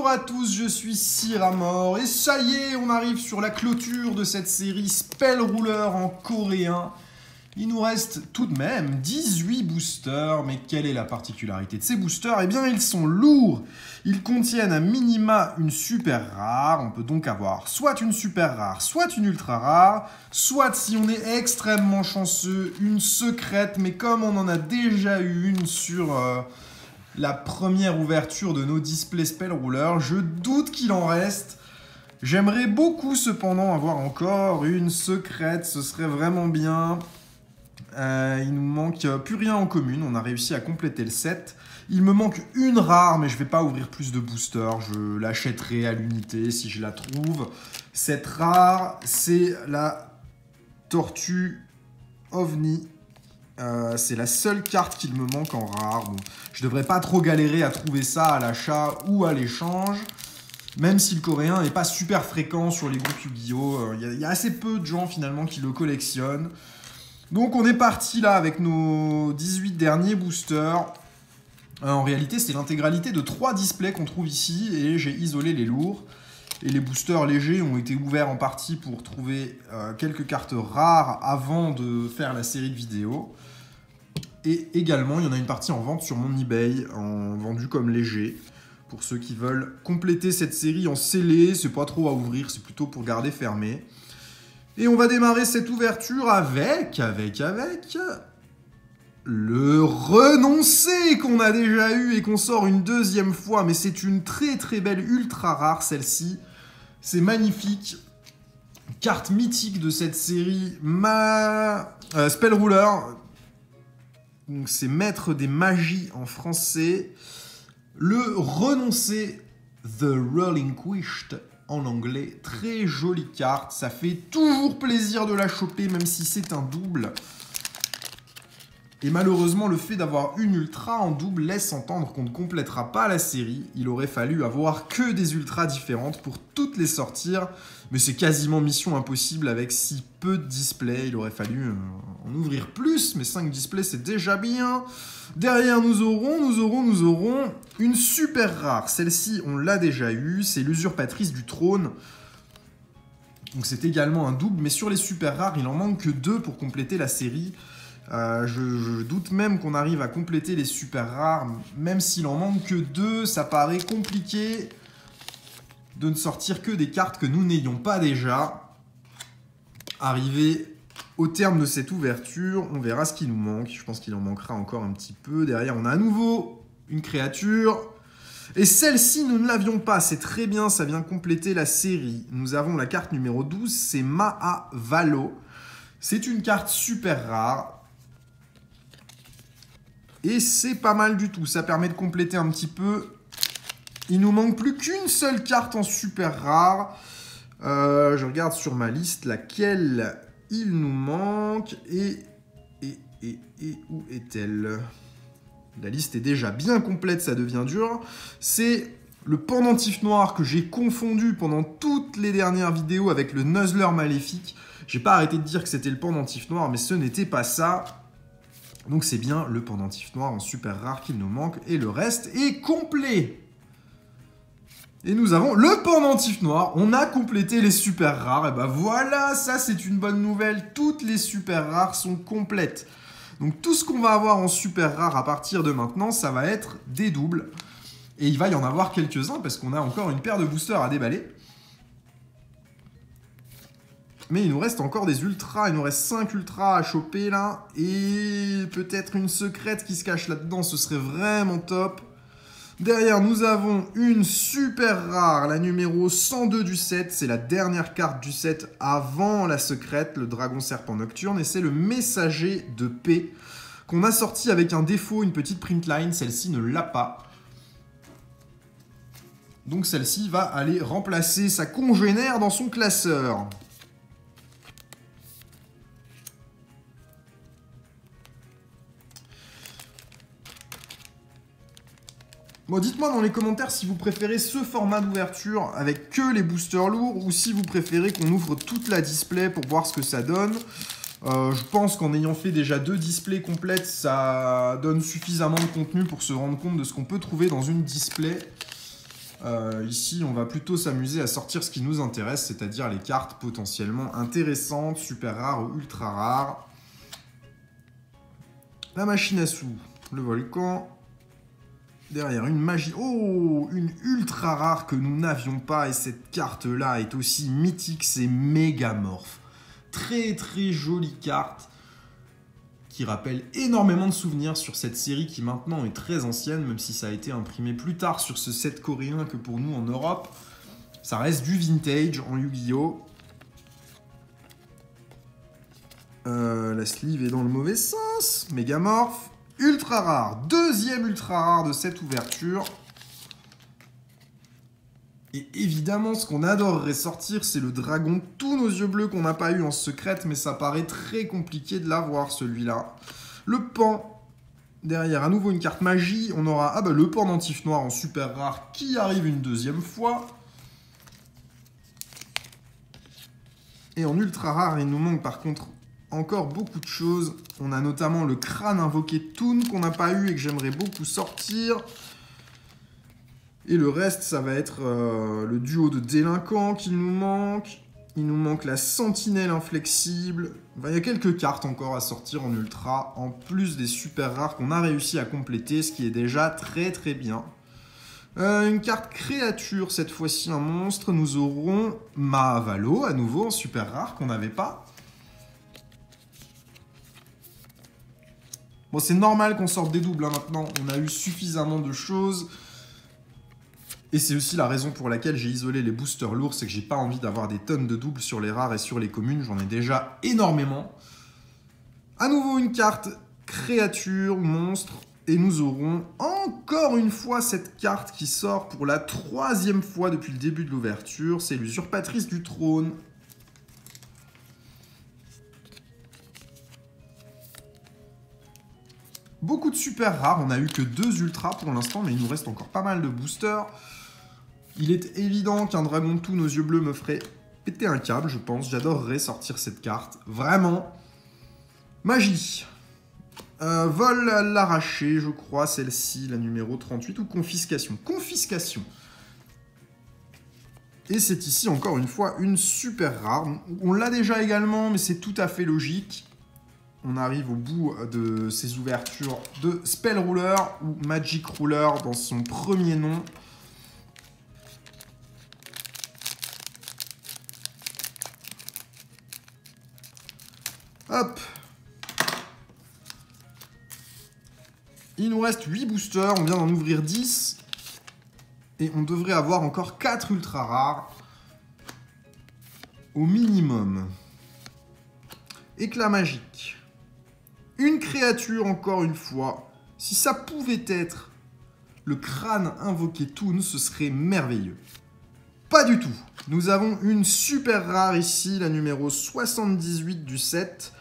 Bonjour à tous, je suis Siramor et ça y est, on arrive sur la clôture de cette série Spell Ruler en coréen. Il nous reste tout de même 18 boosters, mais quelle est la particularité de ces boosters? Eh bien, ils sont lourds. Ils contiennent à minima une super rare. On peut donc avoir soit une super rare, soit une ultra rare, soit, si on est extrêmement chanceux, une secrète. Mais comme on en a déjà eu une sur la première ouverture de nos displays Spell Ruler, je doute qu'il en reste. J'aimerais beaucoup cependant avoir encore une secrète, ce serait vraiment bien. Il nous manque plus rien en commune, on a réussi à compléter le set. Il me manque une rare, mais je ne vais pas ouvrir plus de boosters, je l'achèterai à l'unité si je la trouve. Cette rare, c'est la Tortue OVNI. C'est la seule carte qu'il me manque en rare. Bon, je devrais pas trop galérer à trouver ça à l'achat ou à l'échange. Même si le coréen n'est pas super fréquent sur les groupes Yu-Gi-Oh! Il y a assez peu de gens finalement qui le collectionnent. Donc on est parti là avec nos 18 derniers boosters. En réalité, c'est l'intégralité de 3 displays qu'on trouve ici et j'ai isolé les lourds. Et les boosters légers ont été ouverts en partie pour trouver quelques cartes rares avant de faire la série de vidéos. Et également, il y en a une partie en vente sur mon eBay, vendu comme léger. Pour ceux qui veulent compléter cette série en scellé, c'est pas trop à ouvrir, c'est plutôt pour garder fermé. Et on va démarrer cette ouverture avec le renoncé qu'on a déjà eu et qu'on sort une deuxième fois. Mais c'est une très très belle ultra rare celle-ci. C'est magnifique. Carte mythique de cette série, Spell Ruler. Donc c'est Maître des magies en français. Le renoncé, The Relinquished en anglais. Très jolie carte. Ça fait toujours plaisir de la choper, même si c'est un double. Et malheureusement, le fait d'avoir une ultra en double laisse entendre qu'on ne complétera pas la série. Il aurait fallu avoir que des ultras différentes pour toutes les sortir. Mais c'est quasiment mission impossible avec si peu de displays. Il aurait fallu en ouvrir plus, mais 5 displays, c'est déjà bien. Derrière, nous aurons une super rare. Celle-ci, on l'a déjà eue. C'est l'usurpatrice du trône. Donc c'est également un double, mais sur les super rares, il en manque que 2 pour compléter la série. Je doute même qu'on arrive à compléter les super rares, même s'il en manque que 2, ça paraît compliqué de ne sortir que des cartes que nous n'ayons pas déjà. Arrivé au terme de cette ouverture, on verra ce qui nous manque. Je pense qu'il en manquera encore un petit peu. Derrière, on a à nouveau une créature. Et celle-ci, nous ne l'avions pas. C'est très bien, ça vient compléter la série. Nous avons la carte numéro 12, c'est Mahavalo. C'est une carte super rare. Et c'est pas mal du tout, ça permet de compléter un petit peu. Il nous manque plus qu'une seule carte en super rare. Je regarde sur ma liste laquelle il nous manque. Et où est-elle? La liste est déjà bien complète, ça devient dur. C'est le pendentif noir que j'ai confondu pendant toutes les dernières vidéos avec le Nuzzler maléfique. J'ai pas arrêté de dire que c'était le pendentif noir, mais ce n'était pas ça. Donc c'est bien le pendentif noir en super rare qu'il nous manque. Et le reste est complet. Et nous avons le pendentif noir. On a complété les super rares. Et ben voilà, ça c'est une bonne nouvelle. Toutes les super rares sont complètes. Donc tout ce qu'on va avoir en super rare à partir de maintenant, ça va être des doubles. Et il va y en avoir quelques-uns parce qu'on a encore une paire de boosters à déballer. Mais il nous reste encore des ultras, il nous reste 5 ultras à choper là. Et peut-être une secrète qui se cache là-dedans, ce serait vraiment top. Derrière, nous avons une super rare, la numéro 102 du set. C'est la dernière carte du set avant la secrète, le dragon serpent nocturne. Et c'est le messager de paix qu'on a sorti avec un défaut, une petite print line. Celle-ci ne l'a pas. Donc celle-ci va aller remplacer sa congénère dans son classeur. Bon, dites-moi dans les commentaires si vous préférez ce format d'ouverture avec que les boosters lourds ou si vous préférez qu'on ouvre toute la display pour voir ce que ça donne. Je pense qu'en ayant fait déjà 2 displays complètes, ça donne suffisamment de contenu pour se rendre compte de ce qu'on peut trouver dans une display. Ici, on va plutôt s'amuser à sortir ce qui nous intéresse, c'est-à-dire les cartes potentiellement intéressantes, super rares ou ultra rares. La machine à sous, le volcan. Derrière, une magie. Oh, une ultra rare que nous n'avions pas. Et cette carte-là est aussi mythique, c'est Mégamorph. Très très jolie carte qui rappelle énormément de souvenirs sur cette série qui maintenant est très ancienne, même si ça a été imprimé plus tard sur ce set coréen que pour nous en Europe. Ça reste du vintage en Yu-Gi-Oh! La sleeve est dans le mauvais sens. Mégamorph. Ultra rare. Deuxième ultra rare de cette ouverture. Et évidemment, ce qu'on adorerait sortir, c'est le dragon tous nos yeux bleus qu'on n'a pas eu en secrète, mais ça paraît très compliqué de l'avoir, celui-là. Le pan. Derrière, à nouveau une carte magie. On aura le pendentif noir en super rare qui arrive une deuxième fois. Et en ultra rare, il nous manque par contre encore beaucoup de choses. On a notamment le crâne invoqué Toon qu'on n'a pas eu et que j'aimerais beaucoup sortir. Et le reste, ça va être le duo de délinquants qu'il nous manque. Il nous manque la sentinelle inflexible. Il y a quelques cartes encore à sortir en ultra, en plus des super rares qu'on a réussi à compléter, ce qui est déjà très très bien. Une carte créature, cette fois-ci un monstre. Nous aurons Mahavalo, à nouveau en super rare qu'on n'avait pas. Bon, c'est normal qu'on sorte des doubles maintenant. On a eu suffisamment de choses. Et c'est aussi la raison pour laquelle j'ai isolé les boosters lourds, c'est que j'ai pas envie d'avoir des tonnes de doubles sur les rares et sur les communes. J'en ai déjà énormément. À nouveau une carte créature, monstre. Et nous aurons encore une fois cette carte qui sort pour la 3e fois depuis le début de l'ouverture. C'est l'usurpatrice du trône. Beaucoup de super rares. On n'a eu que 2 ultras pour l'instant, mais il nous reste encore pas mal de boosters. Il est évident qu'un dragon de tous nos yeux bleus me ferait péter un câble, je pense. J'adorerais sortir cette carte. Vraiment. Magie. Vol à l'arraché, je crois, celle-ci, la numéro 38, ou confiscation. Confiscation. Et c'est ici, encore une fois, une super rare. On l'a déjà également, mais c'est tout à fait logique. On arrive au bout de ces ouvertures de Spell Ruler, ou Magic Ruler dans son premier nom. Hop. Il nous reste 8 boosters, on vient d'en ouvrir 10. Et on devrait avoir encore 4 ultra rares. Au minimum. Éclat magique. Une créature, encore une fois. Si ça pouvait être le crâne invoqué Toon, ce serait merveilleux. Pas du tout. Nous avons une super rare ici, la numéro 78 du set.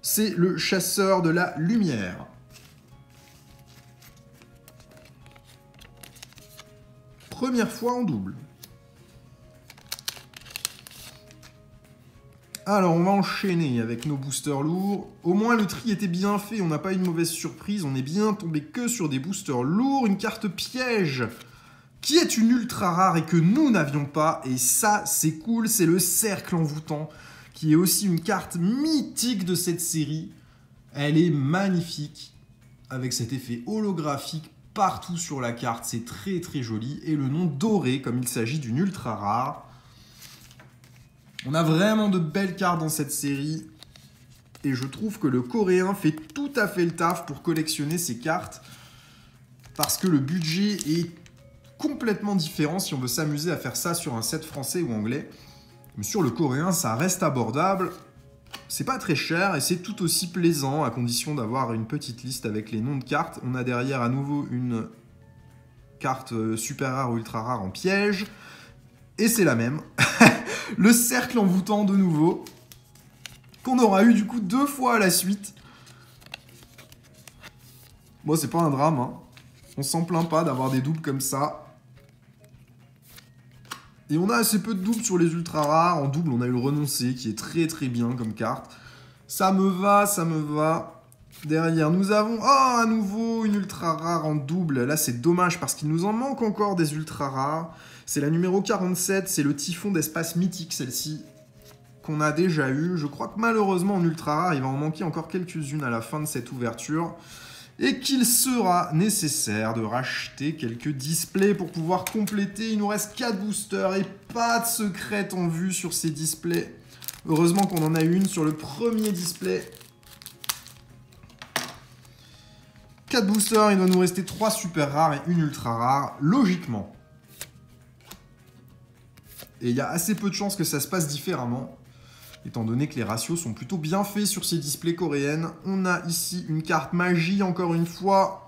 C'est le chasseur de la lumière. Première fois en double. Alors, on va enchaîner avec nos boosters lourds. Au moins, le tri était bien fait, on n'a pas eu de mauvaise surprise. On est bien tombé que sur des boosters lourds. Une carte piège, qui est une ultra rare et que nous n'avions pas. Et ça, c'est cool, c'est le cercle envoûtant, qui est aussi une carte mythique de cette série. Elle est magnifique, avec cet effet holographique partout sur la carte. C'est très très joli. Et le nom doré, comme il s'agit d'une ultra rare. On a vraiment de belles cartes dans cette série. Et je trouve que le coréen fait tout à fait le taf pour collectionner ces cartes. Parce que le budget est complètement différent si on veut s'amuser à faire ça sur un set français ou anglais. Mais sur le coréen, ça reste abordable. C'est pas très cher et c'est tout aussi plaisant à condition d'avoir une petite liste avec les noms de cartes. On a derrière à nouveau une carte super rare ou ultra rare en piège. Et c'est la même. Le cercle envoûtant de nouveau. Qu'on aura eu du coup 2 fois à la suite. Bon, c'est pas un drame, hein. On s'en plaint pas d'avoir des doubles comme ça. Et on a assez peu de doubles sur les ultra rares. En double, on a eu le renoncé qui est très très bien comme carte. Ça me va, ça me va. Derrière, nous avons à nouveau une ultra rare en double. Là, c'est dommage parce qu'il nous en manque encore des ultra rares. C'est la numéro 47, c'est le Typhon d'espace mythique, celle-ci, qu'on a déjà eu. Je crois que malheureusement, en ultra rare, il va en manquer encore quelques-unes à la fin de cette ouverture. Et qu'il sera nécessaire de racheter quelques displays pour pouvoir compléter. Il nous reste 4 boosters et pas de secrète en vue sur ces displays. Heureusement qu'on en a une sur le premier display. 4 boosters, il doit nous rester 3 super rares et une ultra rare, logiquement. Et il y a assez peu de chances que ça se passe différemment, étant donné que les ratios sont plutôt bien faits sur ces displays coréennes. On a ici une carte magie, encore une fois,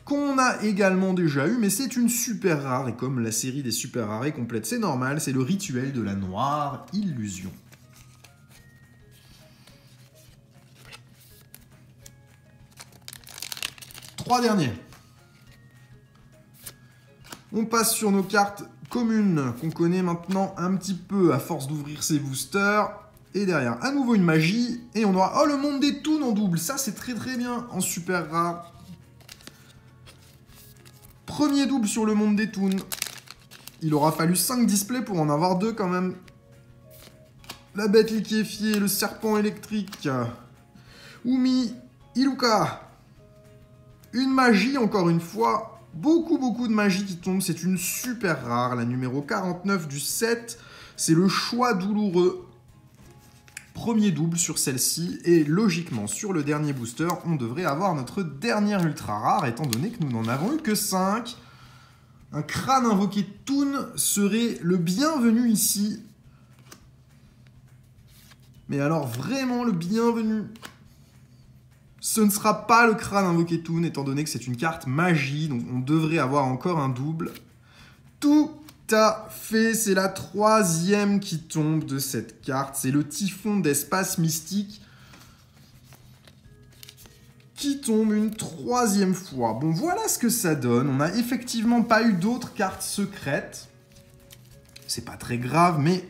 qu'on a également déjà eu, mais c'est une super rare, et comme la série des super rares est complète, c'est normal, c'est le rituel de la noire illusion. Trois derniers. On passe sur nos cartes communes qu'on connaît maintenant un petit peu à force d'ouvrir ces boosters. Et derrière, à nouveau une magie. Et on aura... Oh, le monde des toons en double. Ça, c'est très très bien en super rare. Premier double sur le monde des toons. Il aura fallu 5 displays pour en avoir 2 quand même. La bête liquéfiée, le serpent électrique. Umi, Iluka. Une magie, encore une fois. Beaucoup de magie qui tombe. C'est une super rare. La numéro 49 du set. C'est le choix douloureux. Premier double sur celle-ci. Et logiquement, sur le dernier booster, on devrait avoir notre dernière ultra rare, étant donné que nous n'en avons eu que 5. Un crâne invoqué Toon serait le bienvenu ici. Mais alors, vraiment le bienvenu. Ce ne sera pas le crâne invoqué Toon, étant donné que c'est une carte magie, donc on devrait avoir encore un double. Tout à fait, c'est la 3e qui tombe de cette carte. C'est le Typhon d'espace mystique qui tombe une 3e fois. Bon, voilà ce que ça donne. On n'a effectivement pas eu d'autres cartes secrètes. C'est pas très grave, mais...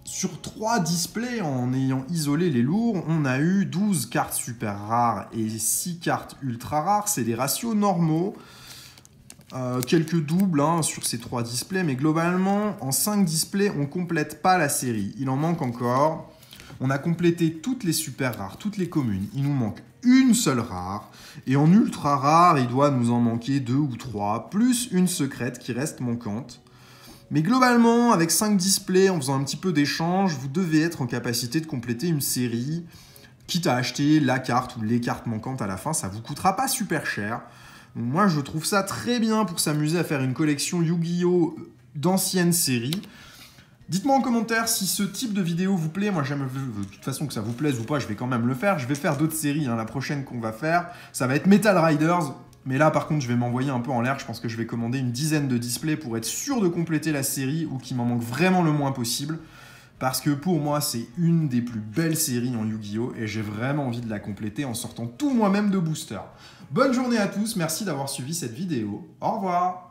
Sur 3 displays, en ayant isolé les lourds, on a eu 12 cartes super rares et 6 cartes ultra rares. C'est des ratios normaux. Quelques doubles sur ces 3 displays, mais globalement, en 5 displays, on ne complète pas la série. Il en manque encore. On a complété toutes les super rares, toutes les communes. Il nous manque une seule rare. Et en ultra rare, il doit nous en manquer 2 ou 3, plus une secrète qui reste manquante. Mais globalement, avec 5 displays, en faisant un petit peu d'échange, vous devez être en capacité de compléter une série, quitte à acheter la carte ou les cartes manquantes à la fin, ça ne vous coûtera pas super cher. Donc moi, je trouve ça très bien pour s'amuser à faire une collection Yu-Gi-Oh! D'anciennes séries. Dites-moi en commentaire si ce type de vidéo vous plaît. Moi, j'aime de toute façon que ça vous plaise ou pas, je vais quand même le faire. Je vais faire d'autres séries, la prochaine qu'on va faire, ça va être Metal Riders. Mais là, par contre, je vais m'envoyer un peu en l'air. Je pense que je vais commander une dizaine de displays pour être sûr de compléter la série ou qu'il m'en manque vraiment le moins possible. Parce que pour moi, c'est une des plus belles séries en Yu-Gi-Oh! Et j'ai vraiment envie de la compléter en sortant tout moi-même de booster. Bonne journée à tous, merci d'avoir suivi cette vidéo. Au revoir!